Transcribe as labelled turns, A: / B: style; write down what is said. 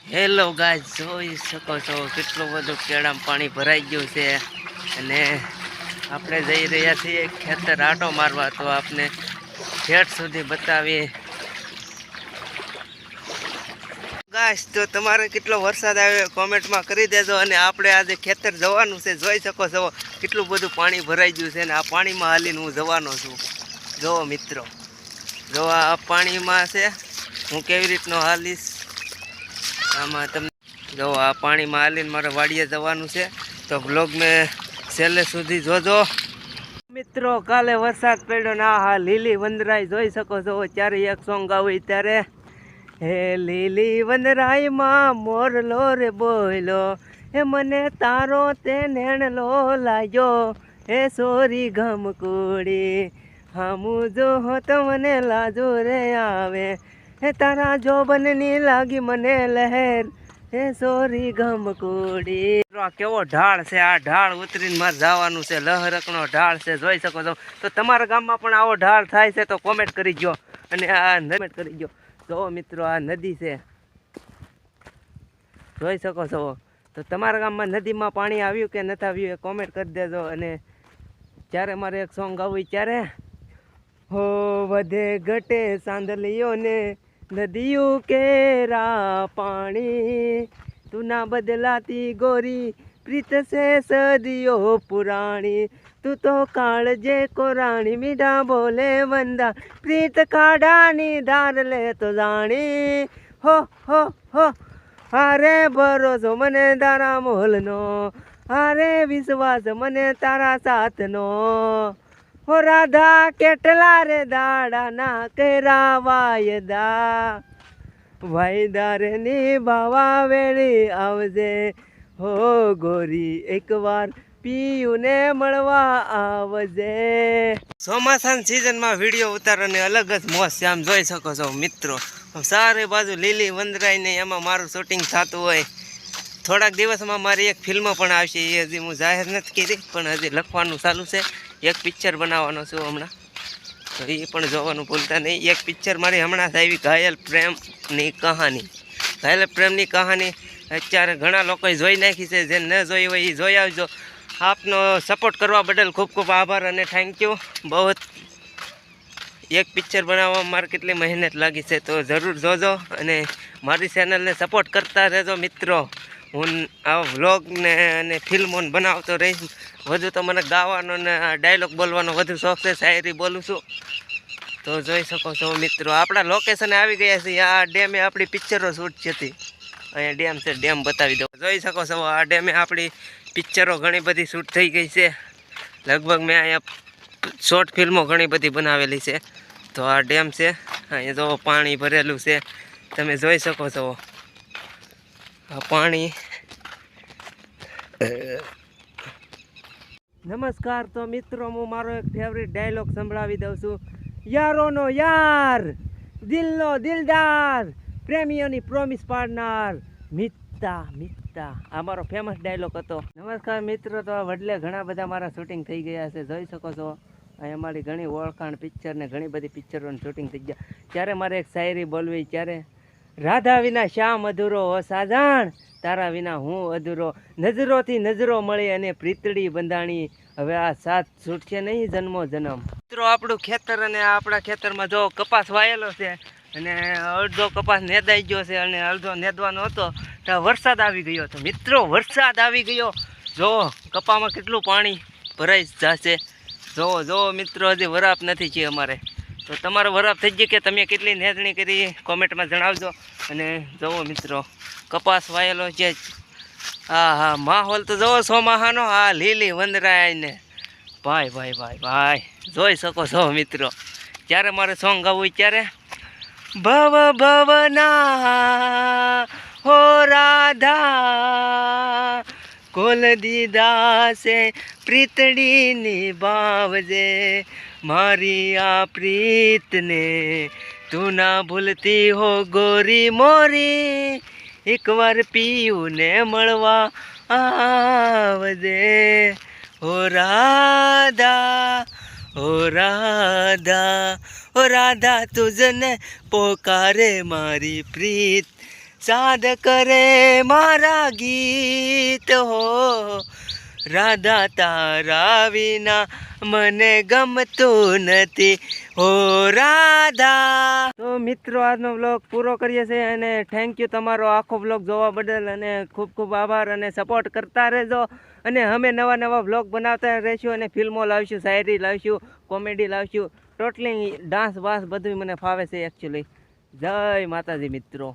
A: Hello guys, જોઈ શકો છો કેટલું બધું કેળામાં પાણી ભરાઈ ગયું છે અને આપણે જઈ રહ્યા છીએ ખેતર આટો મારવા. તો આપણે ઠેઠ સુધી બતાવીએ. ગાઈસ, તો તમારે કેટલો વરસાદ આવ્યો કોમેન્ટમાં કરી દેજો. અને આપણે આજે ખેતર જવાનું છે. જોઈ શકો છો કેટલું બધું પાણી ભરાઈ ગયું છે અને આ પાણીમાં હાલીને હું જવાનો છું. જો મિત્રો, જો આ પાણીમાં છે, હું કેવી રીતનો હાલીશ આમાં તમને જો. આ પાણીમાં હાલીને મારે વાડીએ જવાનું છે. તો બ્લોગ મેં છેલ્લે સુધી જોજો મિત્રો. કાલે વરસાદ પડ્યો ને આ લીલી વંદરાઈ જોઈ શકો છો. ત્યારે એક સોંગ આવ્યું ત્યારે, હે લીલી વંદરાઈ માં મોરલો રે બોયલો, હે મને તારો તે નેણલો લાગ્યો, હે સોરી ગમકુડી હામું જો તો મને લાજો રે આવે, હે તારા જોબનની લાગી મને લહેર, હે સોરી ગમકુડી. આ કેવો ઢાળ છે, આ ઢાળ ઉતરીને મારે જવાનું છે. લહરકનો ઢાળ છે, જોઈ શકો છો. તો તમારા ગામમાં પણ આવો ઢાળ થાય છે તો કોમેન્ટ કરી દો. અને આ કોમેન્ટ કરી દો. જો મિત્રો, આ નદી છે, જોઈ શકો છો. તો તમારા ગામમાં નદીમાં પાણી આવ્યું કે નથી આવ્યું એ કોમેન્ટ કરી દેજો. અને જ્યારે મારે એક સોંગ આવ્યું ત્યારે, હો વધે ઘટે સાંદલિયો ને નદીયું કેરા પાણી, તું ના બદલાતી ગોરી પ્રીત સે સદીઓ પુરાણી, તું તો કાળજે કોરાણી મીઠા બોલે વંદા, પ્રીત કાઢાની ધાર લે તો જાણી, હો હો હો. હારે ભરોસો મને તારા મોલનો, હારે વિશ્વાસ મને તારા સાથનો, હો રાધા કેટલા રે દાડા ના કર્યા વાયદા, વાયદા રે નિભાવા વેળી આવજે, હો ગોરી એકવાર પીયુને મળવા આવજે. ચોમાસાની સિઝનમાં વિડીયો ઉતારવાની અલગ જ મોજ છે. આમ જોઈ શકો છો મિત્રો, સારી બાજુ લીલી વંદરાઈ ને એમાં મારું શૂટિંગ થતું હોય. થોડાક દિવસમાં મારી એક ફિલ્મ પણ આવશે. એ હજી હું જાહેર નથી કરી, પણ હજી લખવાનું ચાલુ છે. એક પિક્ચર બનાવવાનો છું હમણાં, તો એ પણ જોવાનું ભૂલતા નહીં. એક પિક્ચર મારી હમણાં જ આવી, ઘાયલ પ્રેમની કહાની. ઘાયલ પ્રેમની કહાની અત્યારે ઘણા લોકોએ જોઈ નાખી છે. જે ન જોઈ હોય એ જોઈ આવજો. આપનો સપોર્ટ કરવા બદલ ખૂબ ખૂબ આભાર અને થેન્ક યુ બહુ. એક પિક્ચર બનાવવામાં મારે કેટલી મહેનત લાગી છે, તો જરૂર જોજો અને મારી ચેનલને સપોર્ટ કરતા રહેજો મિત્રો. હું આ વ્લોગને અને ફિલ્મોને બનાવતો રહીશ. વધુ તો મને ગાવાનો ને ડાયલોગ બોલવાનો વધુ શોખ છે. શાયરી બોલું છું. તો જોઈ શકો છો મિત્રો, આપણા લોકેશને આવી ગયા છીએ. આ ડેમે આપણી પિક્ચરો શૂટ થતી. અહીંયા ડેમ છે, ડેમ બતાવી દો. જોઈ શકો છો આ ડેમે આપણી પિક્ચરો ઘણી બધી શૂટ થઈ ગઈ છે. લગભગ મેં અહીંયા શોર્ટ ફિલ્મો ઘણી બધી બનાવેલી છે. તો આ ડેમ છે, અહીંયા જો પાણી ભરેલું છે, તમે જોઈ શકો છો આ પાણી. નમસ્કાર. તો મિત્રો, હું મારો એક ફેવરિટ ડાયલોગ સંભળાવી દઉં છું. યારોનો યાર, દિલનો દિલદાર, પ્રેમીઓની પ્રોમિસ પાડનાર, મિત્તા મિત્તા. આ મારો ફેમસ ડાયલોગ હતો. નમસ્કાર મિત્રો, તો વડલે ઘણા બધા મારા શૂટિંગ થઈ ગયા છે, જોઈ શકો છો. અહીં અમારી ઘણી ઓળખાણ પિક્ચર ને ઘણી બધી પિક્ચરોનું શૂટિંગ થઈ ગયા. ત્યારે મારે એક શાયરી બોલવી, ત્યારે રાધા વિના શ્યામ અધૂરો હો સાજાણ, તારા વિના હું અધૂરો, નજરોથી નજરો મળી અને પ્રીતડી બંધાણી, હવે આ સાથ છૂટશે નહીં જન્મો જન્મ. મિત્રો, આપણું ખેતર અને આપણા ખેતરમાં જો કપાસ વાયેલો છે અને અડધો કપાસ નેદાઈ ગયો છે અને અડધો નેદવાનો હતો. તો વરસાદ આવી ગયો હતો મિત્રો, વરસાદ આવી ગયો. જો કપામાં કેટલું પાણી ભરાઈ જશે. જો જો મિત્રો, હજી વરાપ નથી છે અમારે. તો તમારો વરાપ થઈ ગયો કે તમે કેટલી નેદણી કરી કોમેન્ટમાં જણાવજો. અને જુઓ મિત્રો, કપાસ વાયેલો છે. હા હા, માહોલ તો જુઓ સોમાહાનો. હા, લીલી વંદરાઈને ભાઈ ભાઈ ભાઈ ભાઈ જોઈ શકો છો મિત્રો. જ્યારે મારે સોંગ ગાવું ત્યારે, ભવ ભવના હો રાધા, કોલ દીધા છે પ્રીતડી નિભાવજે, મારી આ પ્રીતને તું ના ભૂલતી હો ગોરી મોરી, એકવાર પીયુને મળવા આવજે, હો રાધા ઓ રાધા, ઓ રાધા તુજને પોકારે મારી પ્રીત, ચાંદ કરે મારા ગીત હો રાધા તારા વિના મને ગમતું નથી હો રાધા. તો મિત્રો આજનો વ્લોગ પૂરો કરીએ છીએ અને થેન્ક યુ તમારો આખો વ્લોગ જોવા બદલ અને ખૂબ ખૂબ આભાર અને સપોર્ટ કરતા રહેજો. અને અમે નવા નવા વ્લોગ બનાવતા રહીશું અને ફિલ્મો લાવીશું, શાયરી લાવીશું, કોમેડી લાવીશું, ટોટલી ડાન્સ વાસ બધું મને ફાવે છે એકચ્યુઅલી. જય માતાજી મિત્રો.